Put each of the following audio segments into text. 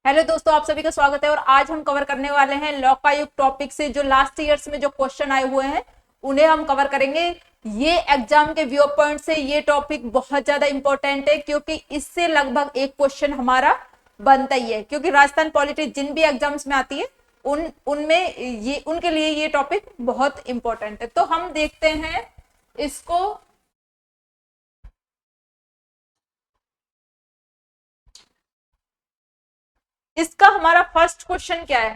Hello दोस्तों, आप सभी का स्वागत है। और आज हम कवर करने वाले हैं लोकायुक्त टॉपिक से जो लास्ट ईयर्स में जो क्वेश्चन आए हुए हैं उन्हें हम कवर करेंगे। ये एग्जाम के व्यू पॉइंट से ये टॉपिक बहुत ज्यादा इंपॉर्टेंट है क्योंकि इससे लगभग एक क्वेश्चन हमारा बनता ही है, क्योंकि राजस्थान पॉलिटी जिन भी एग्जाम्स में आती है उनमें ये उनके लिए ये टॉपिक बहुत इंपॉर्टेंट है। तो हम देखते हैं इसको। इसका हमारा फर्स्ट क्वेश्चन क्या है?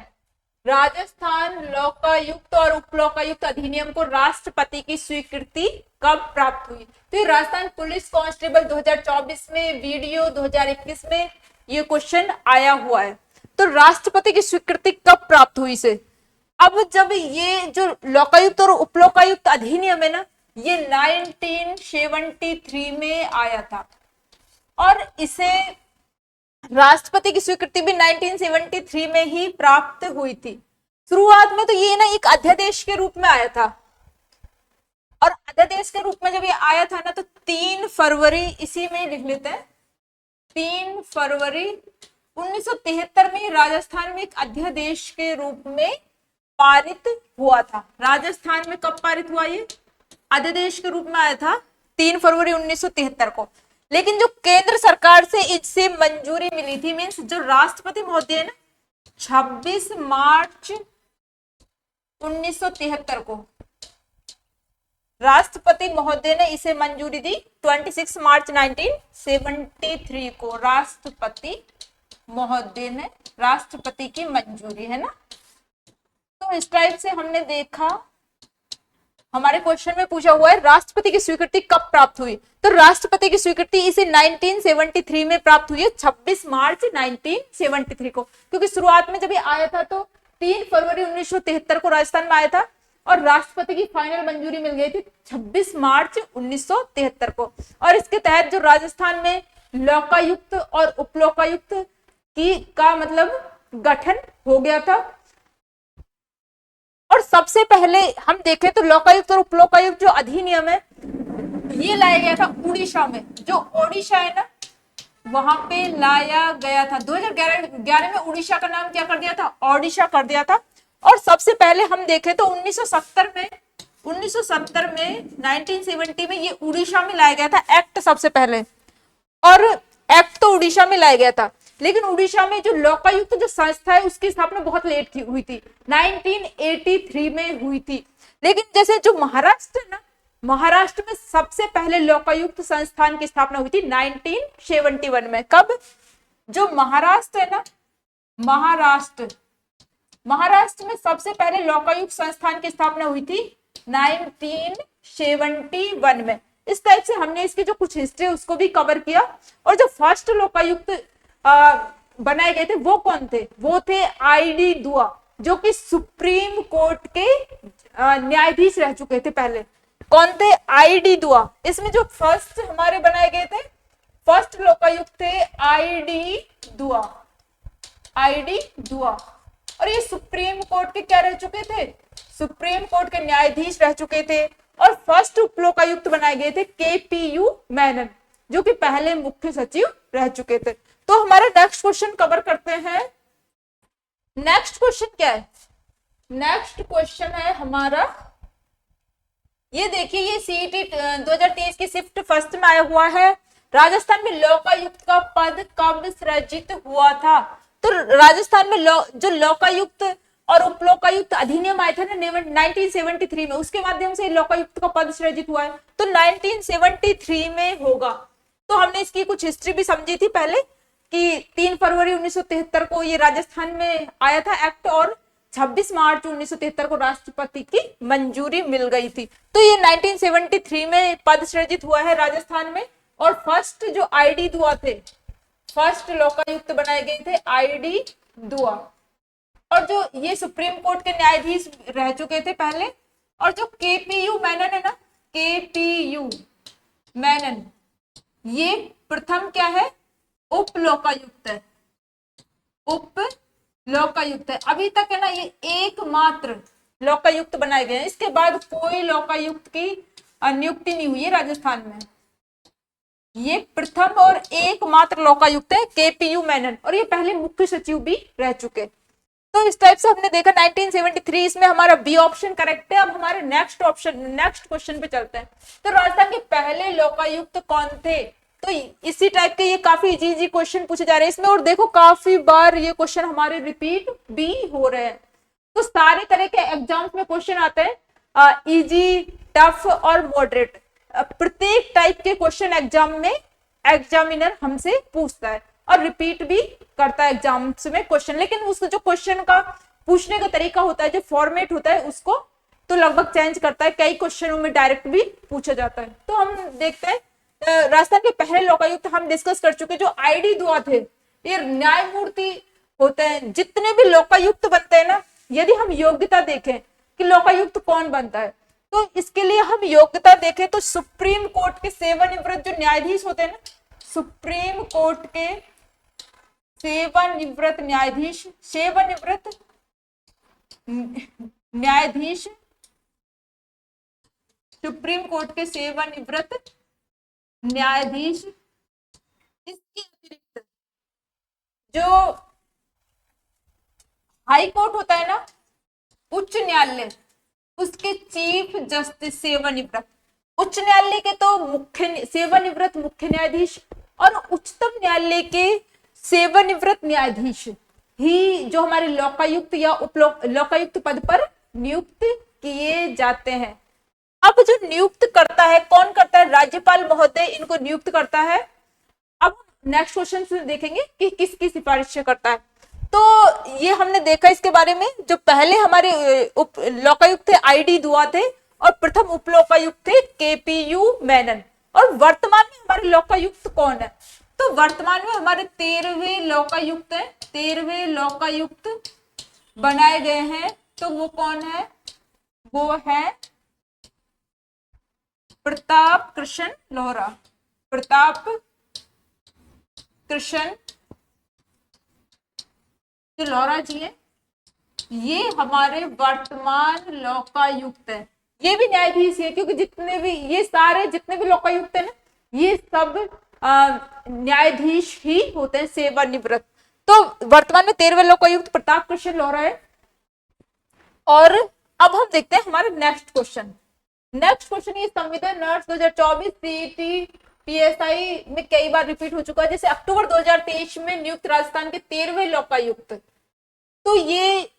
राजस्थान लोकायुक्त और उपलोकायुक्त अधिनियम को राष्ट्रपति की स्वीकृति कब प्राप्त हुई? तो ये राजस्थान पुलिस कांस्टेबल 2024 में, वीडियो 2021 में ये क्वेश्चन आया हुआ है। तो राष्ट्रपति की स्वीकृति कब प्राप्त हुई से? अब जब ये जो लोकायुक्त और उपलोकायुक्त अधिनियम है ना, ये 1973 में आया था और इसे राष्ट्रपति की स्वीकृति भी 1973 में ही प्राप्त हुई थी। शुरुआत में तो ये ना एक अध्यादेश के रूप में आया था, और अध्यादेश के रूप में जब ये आया था ना तो 3 फरवरी, इसी में लिख लेते हैं, 3 फरवरी 1973 में राजस्थान में एक अध्यादेश के रूप में पारित हुआ था। राजस्थान में कब पारित हुआ? ये अध्यादेश के रूप में आया था 3 फरवरी 1973 को। लेकिन जो केंद्र सरकार से इससे मंजूरी मिली थी, मींस जो राष्ट्रपति महोदय ने 26 मार्च 1973 को राष्ट्रपति महोदय ने इसे मंजूरी दी। 26 मार्च 1973 को राष्ट्रपति महोदय ने, राष्ट्रपति की मंजूरी है ना। तो इस टाइप से हमने देखा, हमारे क्वेश्चन में पूछा हुआ है राष्ट्रपति की स्वीकृति कब प्राप्त हुई। तो राष्ट्रपति की स्वीकृति इसे 1973 में प्राप्त हुई है, 26 मार्च 1973 को। क्योंकि शुरुआत में जब ये आया था तो 3 फरवरी 1973 को राजस्थान में आया था और राष्ट्रपति की फाइनल मंजूरी मिल गई थी 26 मार्च 1973 को। और इसके तहत जो राजस्थान में लोकायुक्त और उपलोकायुक्त की का मतलब गठन हो गया था। और सबसे पहले हम देखें तो लोकायुक्त और उपलोकायुक्त जो अधिनियम है ये लाया गया था उड़ीसा में। जो ओडिशा है ना, वहां पे लाया गया था। 2011 में उड़ीसा का नाम क्या कर दिया था? ओडिशा कर दिया था। और सबसे पहले हम देखें तो 1970 में 1970 में ये उड़ीसा में लाया गया था एक्ट सबसे पहले। और एक्ट तो उड़ीसा में लाया गया था, लेकिन उड़ीसा में जो लोकायुक्त जो संस्था है उसकी स्थापना बहुत लेट की हुई थी, 1983 में हुई थी। लेकिन जैसे जो महाराष्ट्र है ना, महाराष्ट्र में सबसे पहले लोकायुक्त संस्थान की स्थापना हुई थी 1971 में। कब? जो महाराष्ट्र है ना, महाराष्ट्र में सबसे पहले लोकायुक्त संस्थान की स्थापना हुई थी 1971 में। इस टाइप से हमने इसकी जो कुछ हिस्ट्री उसको भी कवर किया। और जो फर्स्ट लोकायुक्त बनाए गए थे वो कौन थे? वो थे आईडी दुआ, जो कि सुप्रीम कोर्ट के न्यायाधीश रह चुके थे पहले। कौन थे? आईडी दुआ। इसमें जो फर्स्ट हमारे बनाए गए थे, फर्स्ट लोकायुक्त थे आईडी दुआ, आईडी दुआ। और ये सुप्रीम कोर्ट के क्या रह चुके थे? सुप्रीम कोर्ट के न्यायाधीश रह चुके थे। और फर्स्ट उपलोकायुक्त बनाए गए थे केपीयू मेनन, जो कि पहले मुख्य सचिव रह चुके थे। तो हमारा नेक्स्ट क्वेश्चन कवर करते हैं। नेक्स्ट क्वेश्चन क्या है? नेक्स्ट क्वेश्चन है हमारा, ये देखिए, ये सीईटी 2023 की शिफ्ट फर्स्ट में आया हुआ है। राजस्थान में लोकायुक्त का पद कब सृजित हुआ था? तो राजस्थान में जो लोकायुक्त और उपलोकायुक्त अधिनियम आया था ना 1973 में, उसके माध्यम से लोकायुक्त का पद सृजित हुआ है। तो 1973 में होगा। तो हमने इसकी कुछ हिस्ट्री भी समझी थी पहले कि 3 फरवरी 1973 को ये राजस्थान में आया था एक्ट, और 26 मार्च 1973 को राष्ट्रपति की मंजूरी मिल गई थी। तो ये 1973 में पद सृजित हुआ है राजस्थान में। और फर्स्ट जो आईडी दुआ थे, फर्स्ट लोकायुक्त बनाए गए थे आईडी दुआ। और जो ये सुप्रीम कोर्ट के न्यायाधीश रह चुके थे पहले। और जो केपीयू मेनन है ना, केपीयू मेनन, ये प्रथम क्या है? उप लोकायुक्त है, उप लोकायुक्त है। अभी तक है ना ये एकमात्र लोकायुक्त बनाए गए हैं। इसके बाद कोई लोकायुक्त की नियुक्ति नहीं हुई है राजस्थान में। ये प्रथम और एकमात्र लोकायुक्त है केपीयू मेनन, और ये पहले मुख्य सचिव भी रह चुके। तो इस टाइप से हमने देखा 1973, इसमें हमारा बी ऑप्शन करेक्ट है। अब हमारे नेक्स्ट क्वेश्चन पे चलते हैं। तो राजस्थान के पहले लोकायुक्त कौन थे? तो इसी टाइप के ये काफी इजी क्वेश्चन पूछे जा रहे हैं इसमें, और देखो काफी बार ये क्वेश्चन हमारे रिपीट भी हो रहे हैं। तो सारे तरह के एग्जाम्स में क्वेश्चन आते हैं, इजी, टफ और मॉडरेट। प्रत्येक टाइप के क्वेश्चन एग्जाम में एग्जामिनर हमसे पूछता है और रिपीट भी करता है एग्जाम्स में क्वेश्चन, लेकिन उसका जो क्वेश्चन का पूछने का तरीका होता है, जो फॉर्मेट होता है, उसको तो लगभग चेंज करता है। कई क्वेश्चनों में डायरेक्ट भी पूछा जाता है। तो हम देखते हैं राजस्थान के पहले लोकायुक्त हम डिस्कस कर चुके, जो आईडी दुआ थे, ये न्यायमूर्ति होते हैं। जितने भी लोकायुक्त बनते हैं ना, यदि हम योग्यता देखें कि लोकायुक्त कौन बनता है, तो इसके लिए हम योग्यता देखें तो सुप्रीम कोर्ट के सेवानिवृत्त जो न्यायाधीश होते हैं ना, सुप्रीम कोर्ट के सेवानिवृत्त न्यायाधीश, सेवानिवृत्त न्यायाधीश, सुप्रीम कोर्ट के सेवानिवृत्त न्यायाधीश, इसके अतिरिक्त जो हाई कोर्ट होता है ना, उच्च न्यायालय, उसके चीफ जस्टिस सेवानिवृत्त। उच्च न्यायालय के तो मुख्य सेवानिवृत्त मुख्य न्यायाधीश और उच्चतम न्यायालय के सेवानिवृत्त न्यायाधीश ही जो हमारे लोकायुक्त या उप लोकायुक्त पद पर नियुक्त किए जाते हैं। अब जो नियुक्त करता है, कौन करता है? राज्यपाल महोदय इनको नियुक्त करता है। अब नेक्स्ट क्वेश्चन से देखेंगे कि किसकी सिफारिश से करता है। तो ये हमने देखा इसके बारे में। जो पहले हमारे उप लोकायुक्त थे आईडी दुआ थे, और प्रथम उप लोकायुक्त थे केपीयू मेनन। और वर्तमान में हमारे लोकायुक्त कौन है? तो वर्तमान में हमारे 13वें लोकायुक्त है, 13वें लोकायुक्त बनाए गए हैं। तो वो कौन है? वो है प्रताप कृष्ण लोहरा। प्रताप कृष्ण जो लोहरा जी है, ये हमारे वर्तमान लोकायुक्त है। ये भी न्यायाधीश है, क्योंकि जितने भी ये सारे जितने भी लोकायुक्त है ना, ये सब न्यायाधीश ही होते हैं, सेवानिवृत्त। तो वर्तमान में 13वें लोकायुक्त प्रताप कृष्ण लोहरा है। और अब हम देखते हैं हमारे नेक्स्ट क्वेश्चन। ये संविधान नर्स 2024 सीईटी पीएसआई में कई बार रिपीट हो चुका है। जैसे अक्टूबर 2023 में नियुक्त राजस्थान के 13वें लोकायुक्त। तो ये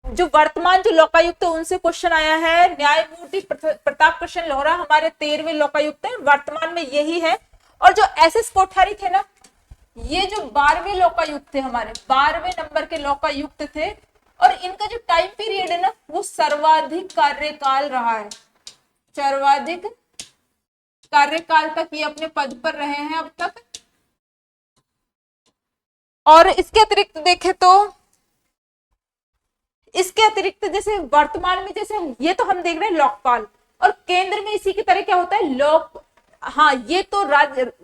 जो वर्तमान जो लोकायुक्त है उनसे क्वेश्चन आया है। न्यायमूर्ति प्रताप कृष्ण लोहरा हमारे 13वें लोकायुक्त है, वर्तमान में यही है। और जो एसएस कोठारी थे ना, ये जो 12वें लोकायुक्त थे, हमारे 12वें नंबर के लोकायुक्त थे। और इनका जो टाइम पीरियड है ना, वो सर्वाधिक कार्यकाल रहा है। सर्वाधिक कार्यकाल तक ये अपने पद पर रहे हैं अब तक। और इसके अतिरिक्त देखें तो इसके अतिरिक्त जैसे वर्तमान में, जैसे ये तो हम देख रहे हैं लोकपाल, और केंद्र में इसी की तरह क्या होता है हाँ, ये तो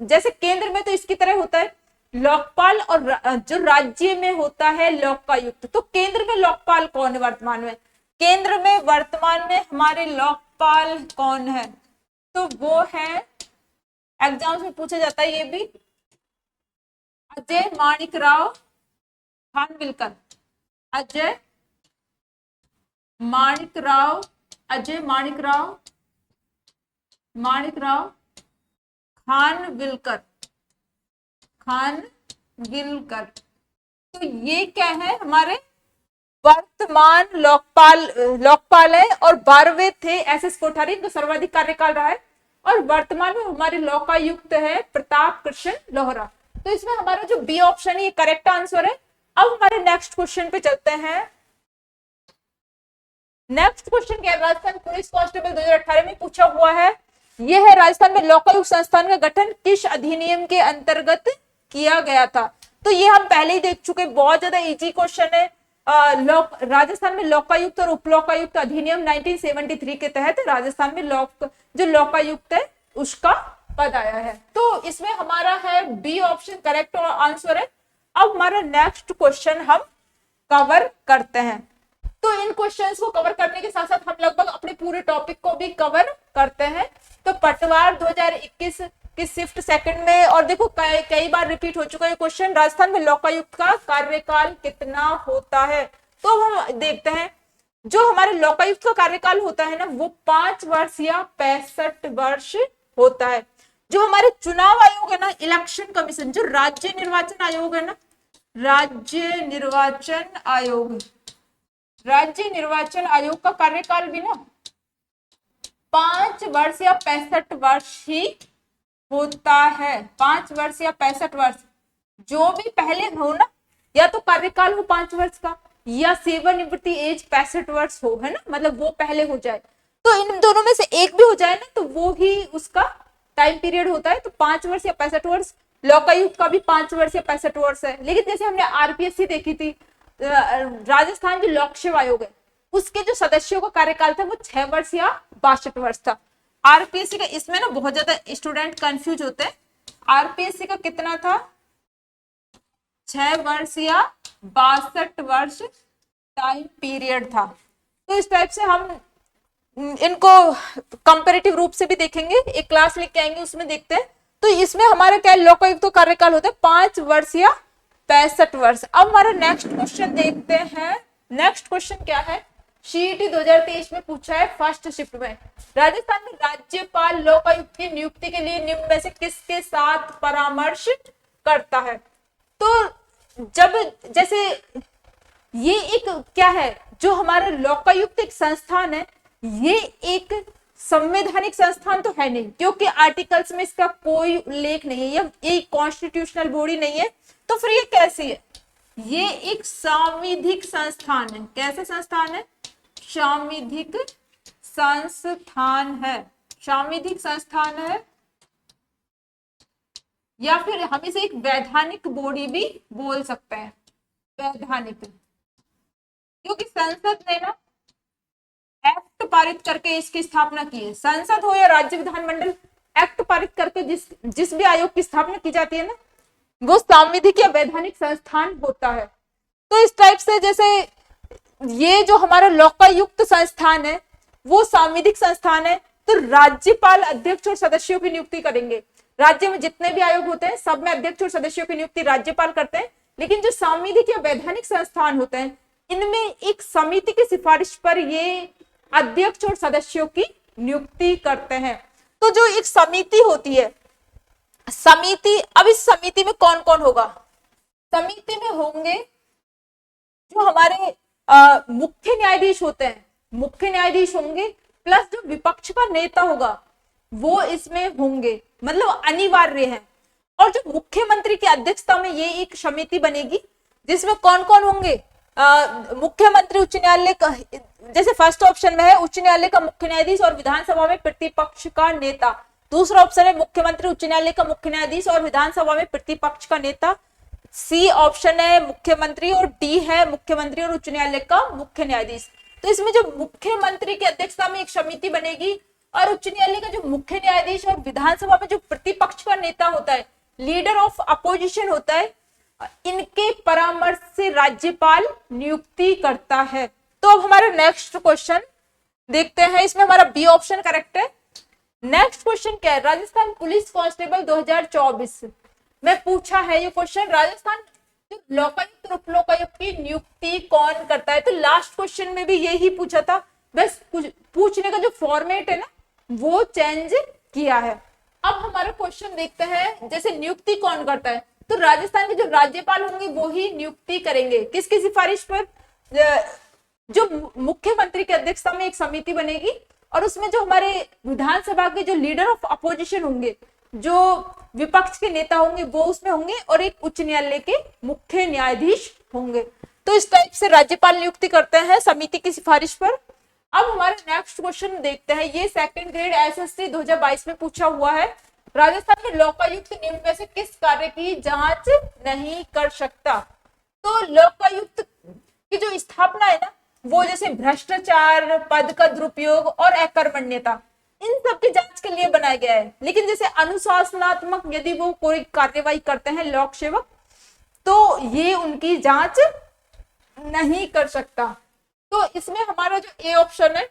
जैसे केंद्र में तो इसकी तरह होता है लोकपाल, और जो राज्य में होता है लोकायुक्त। तो केंद्र में लोकपाल कौन है वर्तमान में? केंद्र में वर्तमान में हमारे लोकपाल कौन है? तो वो है, एग्जाम्स में पूछा जाता है ये भी, अजय माणिकराव खानविलकर। अजय माणिकराव खानविलकर। तो ये क्या है? हमारे वर्तमान लोकपाल है। और 12वें थे एसएस कोठारी, इनका सर्वाधिक कार्यकाल रहा है। और वर्तमान में हमारे लोकायुक्त है प्रताप कृष्ण लोहरा। तो इसमें हमारा जो बी ऑप्शन है ये करेक्ट आंसर है। अब हमारे नेक्स्ट क्वेश्चन पे चलते हैं। नेक्स्ट क्वेश्चन क्या है? राजस्थान पुलिस कांस्टेबल 2018 में पूछा हुआ है। यह है राजस्थान में लोकायुक्त संस्थान का गठन किस अधिनियम के अंतर्गत किया गया था? तो ये हम पहले ही देख चुके, बहुत ज्यादा इजी क्वेश्चन है। राजस्थान में लोकायुक्त और उपलोकायुक्त अधिनियम 1973 के तहत राजस्थान में जो लोकायुक्त है उसका पद आया है। तो इसमें हमारा है बी ऑप्शन करेक्ट आंसर है। अब हमारा नेक्स्ट क्वेश्चन हम कवर करते हैं। तो इन क्वेश्चंस को कवर करने के साथ साथ हम लगभग अपने पूरे टॉपिक को भी कवर करते हैं। तो पटवार 2021 कि शिफ्ट सेकंड में, और देखो कई बार रिपीट हो चुका है क्वेश्चन, राजस्थान में लोकायुक्त का कार्यकाल कितना होता है। तो हम देखते हैं जो हमारे लोकायुक्त का कार्यकाल होता है ना वो 5 वर्ष या 65 वर्ष होता है। जो हमारे चुनाव आयोग है ना, इलेक्शन कमीशन, जो राज्य निर्वाचन आयोग है ना, राज्य निर्वाचन आयोग का कार्यकाल भी ना 5 वर्ष या 65 वर्ष ही होता है। 5 वर्ष या 65 वर्ष, जो भी पहले हो ना, या तो कार्यकाल हो 5 वर्ष का या सेवानिवृत्ति एज 65 वर्ष हो, है ना, मतलब वो पहले हो जाए। तो इन दोनों में से एक भी हो जाए ना तो वो ही उसका टाइम पीरियड होता है। तो 5 वर्ष या 65 वर्ष, लोकायुक्त का भी 5 वर्ष या 65 वर्ष है। लेकिन जैसे हमने आरपीएससी देखी थी, राजस्थान जो लोक सेवा आयोग है उसके जो सदस्यों का कार्यकाल था वो 6 वर्ष या 62 वर्ष था। आरपीएससी का, इसमें ना बहुत ज्यादा स्टूडेंट कंफ्यूज होते हैं, आरपीएससी का कितना था, 6 वर्ष या 62 वर्ष टाइम पीरियड था। तो इस टाइप से हम इनको कंपैरेटिव रूप से भी देखेंगे, एक क्लास लेके आएंगे उसमें देखते हैं। तो इसमें हमारा क्या लोकायुक्त तो कार्यकाल होता है 5 वर्ष या 65 वर्ष। अब हमारा नेक्स्ट क्वेश्चन देखते हैं। नेक्स्ट क्वेश्चन क्या है, सीईटी 2023 में पूछा है फर्स्ट शिफ्ट में, राजस्थान में राज्यपाल लोकायुक्त की नियुक्ति के लिए निम्न में से किसके साथ परामर्श करता है। तो जब जैसे ये एक क्या है, जो हमारा लोकायुक्त एक संस्थान है, ये एक संवैधानिक संस्थान तो है नहीं, क्योंकि आर्टिकल्स में इसका कोई उल्लेख नहीं है, ये कॉन्स्टिट्यूशनल बॉडी नहीं है। तो फिर ये कैसी है, ये एक सांविधिक संस्थान है। कैसे संस्थान है, सांविधिक संस्थान है, सांविधिक संस्थान है, या फिर हम इसे एक वैधानिक बॉडी भी बोल सकते हैं, वैधानिक, क्योंकि संसद ने ना एक्ट पारित करके इसकी स्थापना की है। संसद हो या राज्य विधानमंडल, एक्ट पारित करके जिस भी आयोग की स्थापना की जाती है ना वो सांविधिक या वैधानिक संस्थान होता है। तो इस टाइप से जैसे ये जो हमारा लोकायुक्त संस्थान है वो सांविधिक संस्थान है, तो राज्यपाल अध्यक्ष और सदस्यों की नियुक्ति करेंगे। राज्य में जितने भी आयोग होते हैं सब में अध्यक्ष और सदस्यों की नियुक्ति राज्यपाल करते हैं। लेकिन जो सांविधिक या वैधानिक संस्थान होते हैं इनमें एक समिति की सिफारिश पर ये अध्यक्ष और सदस्यों की नियुक्ति करते हैं। तो जो एक समिति होती है, समिति, अब इस समिति में कौन कौन होगा, समिति में होंगे जो हमारे मुख्य न्यायाधीश होते हैं, मुख्य न्यायाधीश होंगे, प्लस जो विपक्ष का नेता होगा वो इसमें होंगे, मतलब अनिवार्य है। और जो मुख्यमंत्री की अध्यक्षता में ये एक समिति बनेगी जिसमें कौन कौन होंगे, मुख्यमंत्री, उच्च न्यायालय का, जैसे फर्स्ट ऑप्शन में है उच्च न्यायालय का मुख्य न्यायाधीश और विधानसभा में प्रतिपक्ष का नेता। दूसरा ऑप्शन है मुख्यमंत्री, उच्च न्यायालय का मुख्य न्यायाधीश और विधानसभा में प्रतिपक्ष का नेता। सी ऑप्शन है मुख्यमंत्री, और डी है मुख्यमंत्री और उच्च न्यायालय का मुख्य न्यायाधीश। तो इसमें जो मुख्यमंत्री की अध्यक्षता में एक समिति बनेगी और उच्च न्यायालय का जो मुख्य न्यायाधीश और विधानसभा में जो प्रतिपक्ष का नेता होता है, लीडर ऑफ अपोजिशन होता है, इनके परामर्श से राज्यपाल नियुक्ति करता है। तो अब हमारा नेक्स्ट क्वेश्चन देखते हैं, इसमें हमारा बी ऑप्शन करेक्ट है। नेक्स्ट क्वेश्चन क्या है, राजस्थान पुलिस कांस्टेबल 2024 में पूछा है ये क्वेश्चन, राजस्थान लोकायुक्त और उप लोकायुक्त की नियुक्ति कौन करता है। तो लास्ट क्वेश्चन में भी यही पूछा था, बस पूछने का जो फॉर्मेट है ना वो चेंज किया है। अब हमारा क्वेश्चन देखते हैं, जैसे नियुक्ति कौन करता है, तो राजस्थान के जो राज्यपाल होंगे वो ही नियुक्ति करेंगे। किसकी सिफारिश पर, जो मुख्यमंत्री की अध्यक्षता में एक समिति बनेगी और उसमें जो हमारे विधानसभा के जो लीडर ऑफ अपोजिशन होंगे, जो विपक्ष के नेता होंगे वो उसमें होंगे, और एक उच्च न्यायालय के मुख्य न्यायाधीश होंगे। तो इस टाइप से राज्यपाल नियुक्ति करते हैं समिति की सिफारिश पर। अब हमारे नेक्स्ट क्वेश्चन देखते हैं, ये सेकंड ग्रेड एसएससी 2022 में पूछा हुआ है, राजस्थान में लोकायुक्त निम्न में से किस कार्य की जांच नहीं कर सकता। तो लोकायुक्त की जो स्थापना है ना वो जैसे भ्रष्टाचार, पद का दुरुपयोग और अकर्मण्यता, इन सब की जांच के लिए बनाया गया है। लेकिन जैसे अनुशासनात्मक यदि वो कोई कार्यवाही करते हैं लोक सेवक, तो ये उनकी जांच नहीं कर सकता। तो इसमें हमारा जो ए ऑप्शन है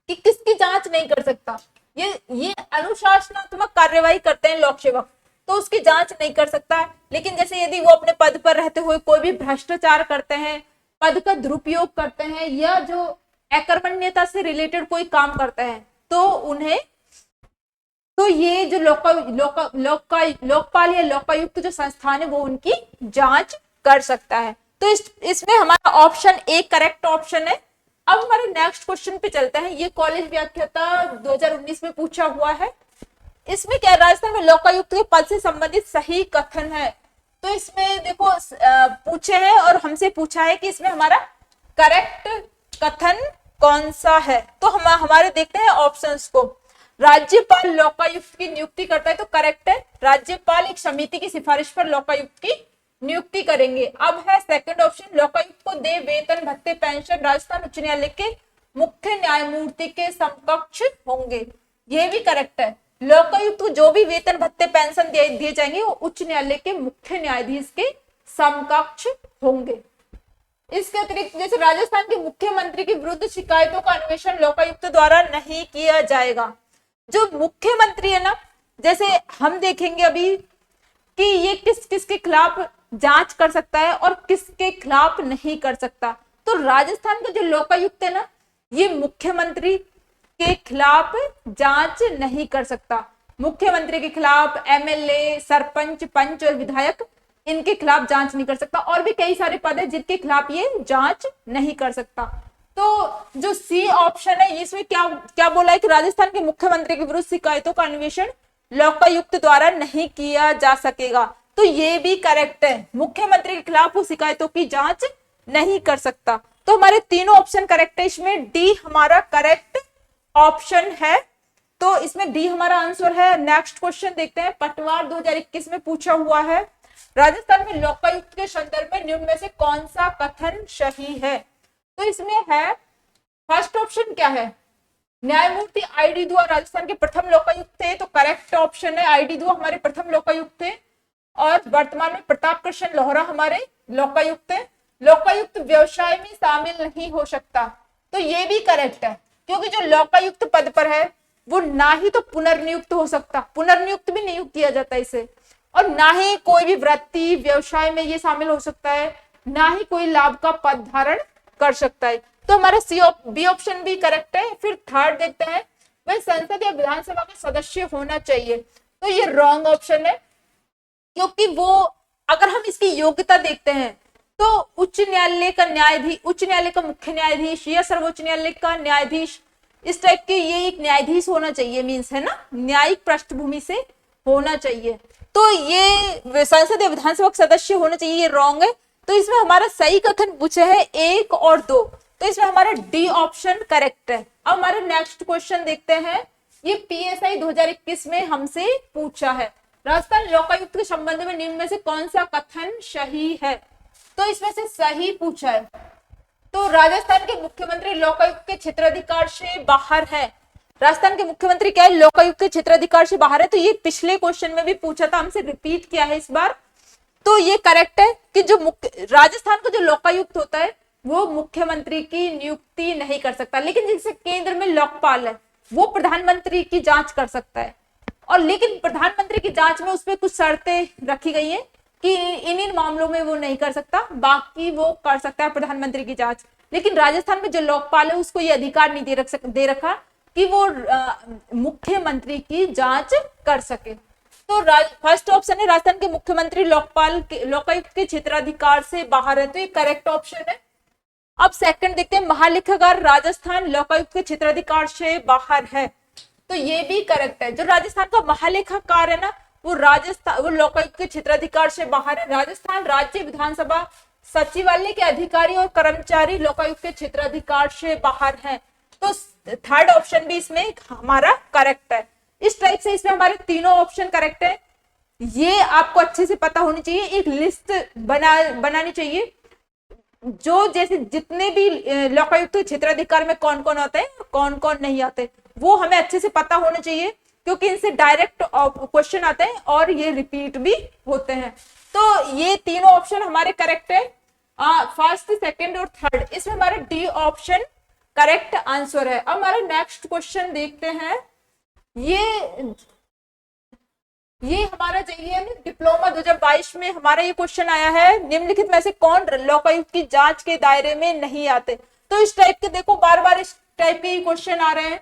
कि किसकी जांच नहीं कर सकता, ये अनुशासनात्मक कार्यवाही करते हैं लोक सेवक, तो उसकी जांच नहीं कर सकता है। लेकिन जैसे यदि वो अपने पद पर रहते हुए कोई भी भ्रष्टाचार करते हैं, पद का दुरुपयोग करते हैं, या जो अकर्मण्यता से रिलेटेड कोई काम करते हैं, तो ये जो लोकपाल या लोकायुक्त जो संस्थान है वो उनकी जांच कर सकता है। तो इसमें हमारा ऑप्शन ए करेक्ट ऑप्शन है। अब हमारे नेक्स्ट क्वेश्चन पे चलते हैं। ये कॉलेज व्याख्याता 2019 में पूछा हुआ है। इसमें क्या, राजस्थान में लोकायुक्त के पद से संबंधित सही कथन है। तो इसमें देखो पूछे हैं और हमसे पूछा है कि इसमें हमारा करेक्ट कथन कौन सा है। तो हम हमारे देखते हैं ऑप्शंस को। राज्यपाल लोकायुक्त की नियुक्ति करता है, तो करेक्ट है। राज्यपाल एक समिति की सिफारिश पर लोकायुक्त की नियुक्ति करेंगे। अब है सेकंड ऑप्शन, लोकायुक्त को दे वेतन भत्ते पेंशन राजस्थान उच्च न्यायालय के मुख्य न्यायमूर्ति के समकक्ष होंगे। यह भी करेक्ट है। लोकायुक्त को जो भी वेतन भत्ते पेंशन दिए जाएंगे वो उच्च न्यायालय के मुख्य न्यायाधीश के समकक्ष होंगे। इसके अतिरिक्त जैसे राजस्थान के मुख्यमंत्री के विरुद्ध शिकायतों का अन्वेषण लोकायुक्त द्वारा नहीं किया जाएगा। जो मुख्यमंत्री है ना, जैसे हम देखेंगे अभी कि ये किस किस के खिलाफ जांच कर सकता है और किसके खिलाफ नहीं कर सकता। तो राजस्थान का जो लोकायुक्त है ना, ये मुख्यमंत्री के खिलाफ जांच नहीं कर सकता। मुख्यमंत्री के खिलाफ एमएलए, सरपंच, पंच और विधायक, इनके खिलाफ जांच नहीं कर सकता। और भी कई सारे पद है जिनके खिलाफ ये जांच नहीं कर सकता। तो जो सी ऑप्शन है, इसमें क्या क्या बोला है कि राजस्थान के मुख्यमंत्री के विरुद्ध शिकायतों का अन्वेषण लोकायुक्त द्वारा नहीं किया जा सकेगा। तो ये भी करेक्ट है। मुख्यमंत्री के खिलाफ वो शिकायतों की जांच नहीं कर सकता। तो हमारे तीनों ऑप्शन करेक्ट है। इसमें डी हमारा करेक्ट ऑप्शन है। तो इसमें डी हमारा आंसर है। नेक्स्ट क्वेश्चन देखते हैं। पटवार 2021 में पूछा हुआ है, राजस्थान में लोकायुक्त के संदर्भ में निम्न में से कौन सा कथन सही है। तो इसमें है फर्स्ट ऑप्शन क्या है, न्यायमूर्ति आईडी दुआ राजस्थान के प्रथम लोकायुक्त थे। तो करेक्ट ऑप्शन है, आईडी दुआ हमारे प्रथम लोकायुक्त थे। और वर्तमान में प्रताप कृष्ण लोहरा हमारे लोकायुक्त है। लोकायुक्त व्यवसाय में शामिल नहीं हो सकता। तो ये भी करेक्ट है, क्योंकि जो लोकायुक्त पद पर है वो ना ही तो पुनर्नियुक्त हो सकता, पुनर्नियुक्त भी नियुक्त किया जाता है इसे, और ना ही कोई भी वृत्ति व्यवसाय में ये शामिल हो सकता है, ना ही कोई लाभ का पद धारण कर सकता है। तो हमारा बी ऑप्शन भी करेक्ट है। फिर थर्ड देखते हैं, वह संसद या विधानसभा का सदस्य होना चाहिए। तो ये रॉन्ग ऑप्शन है, क्योंकि वो अगर हम इसकी योग्यता देखते हैं तो उच्च न्यायालय का न्यायाधीश, उच्च न्यायालय का मुख्य न्यायाधीश या सर्वोच्च न्यायालय का न्यायाधीश, इस टाइप के ये एक न्यायाधीश होना चाहिए, मीन्स है ना, न्यायिक पृष्ठभूमि से होना चाहिए। तो ये संसद या विधानसभा का सदस्य होना चाहिए, ये रॉन्ग है। तो इसमें हमारा सही कथन पूछे है 1 और 2। तो इसमें हमारा डी ऑप्शन करेक्ट है। अब हमारे नेक्स्ट क्वेश्चन देखते हैं। ये पीएसआई 2021 में हमसे पूछा है, राजस्थान लोकायुक्त के संबंध में निम्न में से कौन सा कथन सही है। तो इसमें से सही पूछा है। तो राजस्थान के मुख्यमंत्री लोकायुक्त के क्षेत्राधिकार से बाहर है। राजस्थान के मुख्यमंत्री क्या है, लोकायुक्त के क्षेत्राधिकार से बाहर है। तो ये पिछले क्वेश्चन में भी पूछा था, हमसे रिपीट किया है इस बार। तो ये करेक्ट है कि जो राजस्थान का जो लोकायुक्त होता है वो मुख्यमंत्री की नियुक्ति नहीं कर सकता, लेकिन जैसे केंद्र में लोकपाल है वो प्रधानमंत्री की जांच कर सकता है। और लेकिन प्रधानमंत्री की जांच में उसमें कुछ शर्तें रखी गई है कि इन मामलों में वो नहीं कर सकता, बाकी वो कर सकता है प्रधानमंत्री की जांच। लेकिन राजस्थान में जो लोकपाल है उसको ये अधिकार नहीं दे रखा कि वो मुख्यमंत्री की जांच कर सके। तो फर्स्ट ऑप्शन है, राजस्थान के मुख्यमंत्री लोकायुक्त के क्षेत्राधिकार से बाहर है। तो ये करेक्ट ऑप्शन है। अब सेकंड देखते हैं, महालेखागार राजस्थान लोकायुक्त के क्षेत्राधिकार से बाहर है। तो ये भी करेक्ट है। जो राजस्थान का महालेखाकार है ना, वो लोकायुक्त के क्षेत्राधिकार से बाहर है। राजस्थान राज्य विधानसभा सचिवालय के अधिकारी और कर्मचारी लोकायुक्त के क्षेत्राधिकार से बाहर हैं। तो थर्ड ऑप्शन भी इसमें हमारा करेक्ट है। इस टाइप से इसमें हमारे तीनों ऑप्शन करेक्ट है। ये आपको अच्छे से पता होनी चाहिए, एक लिस्ट बनानी चाहिए जो जैसे जितने भी लोकायुक्त क्षेत्राधिकार में कौन कौन आते हैं कौन कौन नहीं आते, वो हमें अच्छे से पता होना चाहिए, क्योंकि इनसे डायरेक्ट क्वेश्चन आते हैं और ये रिपीट भी होते हैं। तो ये तीनों ऑप्शन हमारे करेक्ट है, फर्स्ट, सेकंड और थर्ड। इसमें हमारा डी ऑप्शन करेक्ट आंसर है। अब हमारा नेक्स्ट क्वेश्चन देखते हैं। ये हमारा JEM डिप्लोमा 2022 में हमारा ये क्वेश्चन आया है, निम्नलिखित में से कौन लोकायुक्त की जांच के दायरे में नहीं आते। तो इस टाइप के देखो बार बार इस टाइप के क्वेश्चन आ रहे हैं,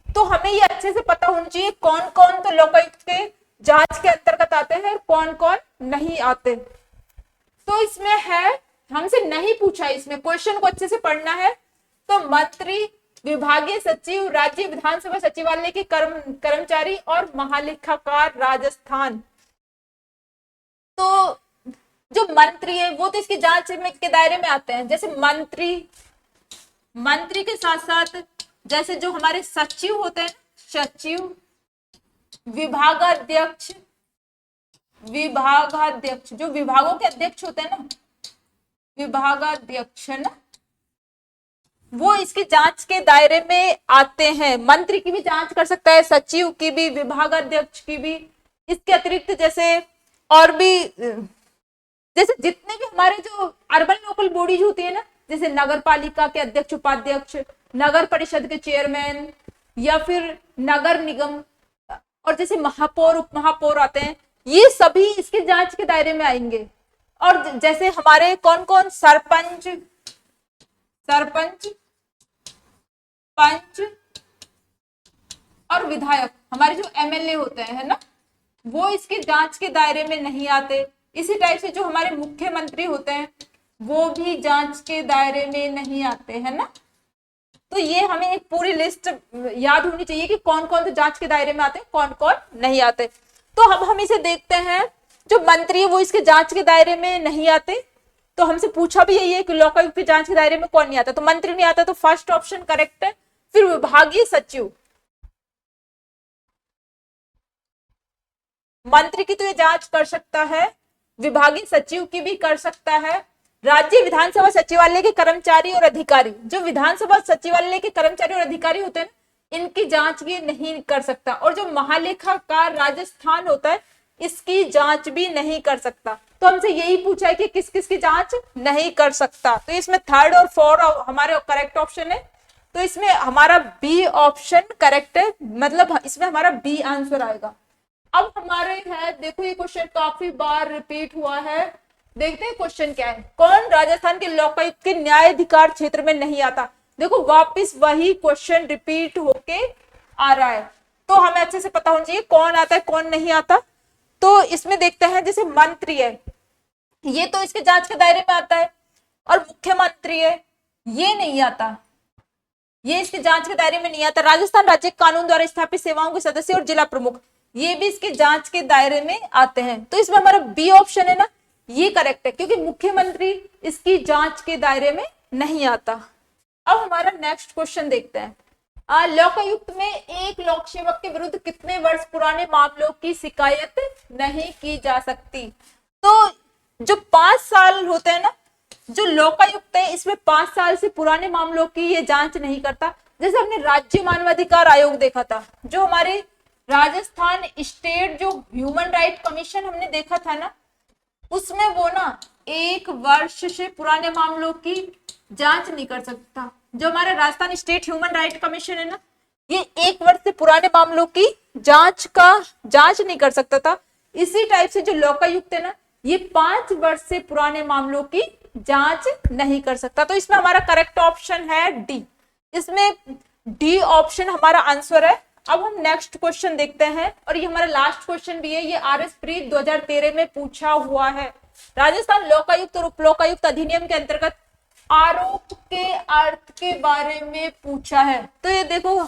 तो हमें ये अच्छे से पता होना चाहिए कौन कौन तो लोकायुक्त के जांच के अंतर्गत आते हैं और कौन कौन नहीं आते। तो इसमें है, हमसे नहीं पूछा, इसमें क्वेश्चन को अच्छे से पढ़ना है। तो मंत्री, विभागीय सचिव, राज्य विधानसभा सचिवालय के कर्मचारी और महालेखाकार राजस्थान। तो जो मंत्री है वो तो इसकी जांच के दायरे में आते हैं। जैसे मंत्री के साथ साथ जैसे जो हमारे सचिव होते हैं, सचिव, विभागाध्यक्ष जो विभागों के अध्यक्ष होते हैं ना, विभागाध्यक्ष ना, वो इसकी जांच के दायरे में आते हैं। मंत्री की भी जांच कर सकता है, सचिव की भी, विभागाध्यक्ष की भी। इसके अतिरिक्त जैसे और भी, जैसे जितने भी हमारे जो अर्बन लोकल बॉडीज होती है ना, जैसे नगर पालिका के अध्यक्ष, उपाध्यक्ष, नगर परिषद के चेयरमैन, या फिर नगर निगम, और जैसे महापौर, उप महापौर आते हैं, ये सभी इसके जांच के दायरे में आएंगे। और जैसे हमारे कौन कौन, सरपंच, पंच और विधायक, हमारे जो MLA होते हैं, है ना, वो इसके जांच के दायरे में नहीं आते। इसी टाइप से जो हमारे मुख्यमंत्री होते हैं वो भी जांच के दायरे में नहीं आते, है ना। तो ये हमें एक पूरी लिस्ट याद होनी चाहिए कि कौन कौन तो जांच के दायरे में आते हैं, कौन कौन नहीं आते। तो अब हम इसे देखते हैं, जो मंत्री है वो इसके जांच के दायरे में नहीं आते। तो हमसे पूछा भी यही है कि लोकायुक्त की जांच के दायरे में कौन नहीं आता, तो मंत्री नहीं आता, तो फर्स्ट ऑप्शन करेक्ट है। फिर विभागीय सचिव, मंत्री की तो ये जांच कर सकता है, विभागीय सचिव की भी कर सकता है। राज्य विधानसभा सचिवालय के कर्मचारी और अधिकारी, जो विधानसभा सचिवालय के कर्मचारी और अधिकारी होते हैं, इनकी जांच ये नहीं कर सकता। और जो महालेखाकार राजस्थान होता है, इसकी जांच भी नहीं कर सकता। तो हमसे यही पूछा है कि किस किस की जांच नहीं कर सकता। तो इसमें 3rd और 4th हमारे करेक्ट ऑप्शन है। तो इसमें हमारा बी ऑप्शन करेक्ट है, मतलब इसमें हमारा बी आंसर आएगा। अब हमारे है, देखो ये क्वेश्चन काफी बार रिपीट हुआ है, देखते हैं क्वेश्चन क्या है। कौन राजस्थान के लोकायुक्त के न्यायाधिकार क्षेत्र में नहीं आता। देखो वापिस वही क्वेश्चन रिपीट होके आ रहा है, तो हमें अच्छे से पता होना चाहिए कौन आता है कौन नहीं आता। तो इसमें देखते हैं, जैसे मंत्री है, ये तो इसके जांच के दायरे में आता है, और मुख्यमंत्री है, ये नहीं आता, ये इसके जांच के दायरे में नहीं आता। राजस्थान राज्य कानून द्वारा स्थापित सेवाओं के सदस्य और जिला प्रमुख, ये भी इसके जांच के दायरे में आते हैं। तो इसमें हमारा बी ऑप्शन है ना, ये करेक्ट है, क्योंकि मुख्यमंत्री इसकी जांच के दायरे में नहीं आता। अब हमारा नेक्स्ट क्वेश्चन देखते हैं, लोकायुक्त में एक लोक सेवक के विरुद्ध कितने वर्ष पुराने मामलों की शिकायत नहीं की जा सकती। तो जो 5 साल होते हैं ना, जो लोकायुक्त है, इसमें 5 साल से पुराने मामलों की ये जांच नहीं करता। जैसे हमने राज्य मानवाधिकार आयोग देखा था, जो हमारे राजस्थान स्टेट जो ह्यूमन राइट कमीशन हमने देखा था ना, उसमें वो ना 1 वर्ष से पुराने मामलों की जांच नहीं कर सकता। जो हमारा Rajasthan state human right commission है ना, ये 1 वर्ष से पुराने मामलों की जांच नहीं कर सकता था। इसी टाइप से जो लोकायुक्त है ना, ये 5 वर्ष से पुराने मामलों की जांच नहीं कर सकता। तो इसमें हमारा करेक्ट ऑप्शन है डी, इसमें डी ऑप्शन हमारा आंसर है। अब हम नेक्स्ट क्वेश्चन देखते हैं, और ये हमारा लास्ट क्वेश्चन भी है, ये RS प्रीत 2013 में पूछा हुआ है। राजस्थान लोकायुक्त और उप लोकायुक्त अधिनियम के अंतर्गत आरोप के अर्थ के बारे में पूछा है। तो ये देखो,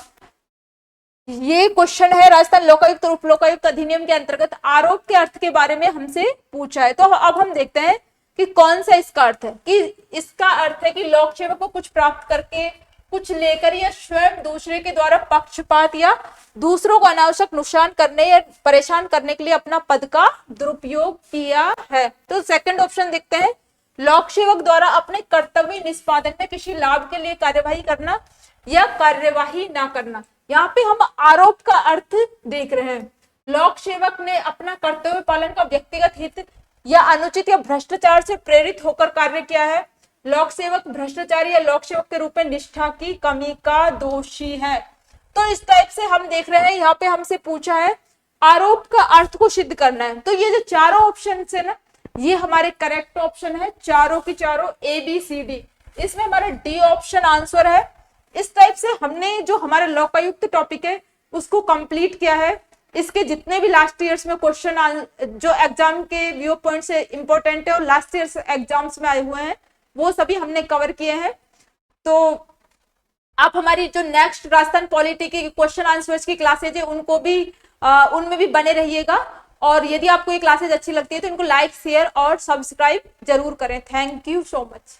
ये क्वेश्चन है, राजस्थान लोकायुक्त और उप लोकायुक्त अधिनियम के अंतर्गत आरोप के अर्थ के बारे में हमसे पूछा है। तो अब हम देखते हैं कि कौन सा इसका अर्थ है। कि इसका अर्थ है कि लोक सेवक को कुछ प्राप्त करके, कुछ लेकर, या स्वयं दूसरे के द्वारा पक्षपात या दूसरों को अनावश्यक नुकसान करने या परेशान करने के लिए अपना पद का दुरुपयोग किया है। तो सेकंड ऑप्शन देखते हैं, लोक सेवक द्वारा अपने कर्तव्य निष्पादन में किसी लाभ के लिए कार्यवाही करना या कार्यवाही ना करना। यहाँ पे हम आरोप का अर्थ देख रहे हैं। लोक सेवक ने अपना कर्तव्य पालन का व्यक्तिगत हित या अनुचित या भ्रष्टाचार से प्रेरित होकर कार्य किया है। लोक सेवक भ्रष्टाचारी या लोक सेवक के रूप में निष्ठा की कमी का दोषी है। तो इस टाइप से हम देख रहे हैं, यहाँ पे हमसे पूछा है आरोप का अर्थ को सिद्ध करना है। तो ये जो चारों ऑप्शन है ना, ये हमारे करेक्ट ऑप्शन है, चारों की चारों ए बी सी डी, इसमें हमारा डी ऑप्शन आंसर है। इस टाइप से हमने जो हमारा लोकायुक्त टॉपिक है उसको कंप्लीट किया है। इसके जितने भी लास्ट ईयर्स में क्वेश्चन जो एग्जाम के व्यू पॉइंट से इंपॉर्टेंट है और लास्ट ईयर्स एग्जाम्स में आए हुए हैं वो सभी हमने कवर किए हैं। तो आप हमारी जो नेक्स्ट राजस्थान पॉलिटी की क्वेश्चन आंसर्स की क्लासेज है उनको भी उनमें भी बने रहिएगा। और यदि आपको ये क्लासेज अच्छी लगती है तो इनको लाइक शेयर और सब्सक्राइब जरूर करें। Thank you so much.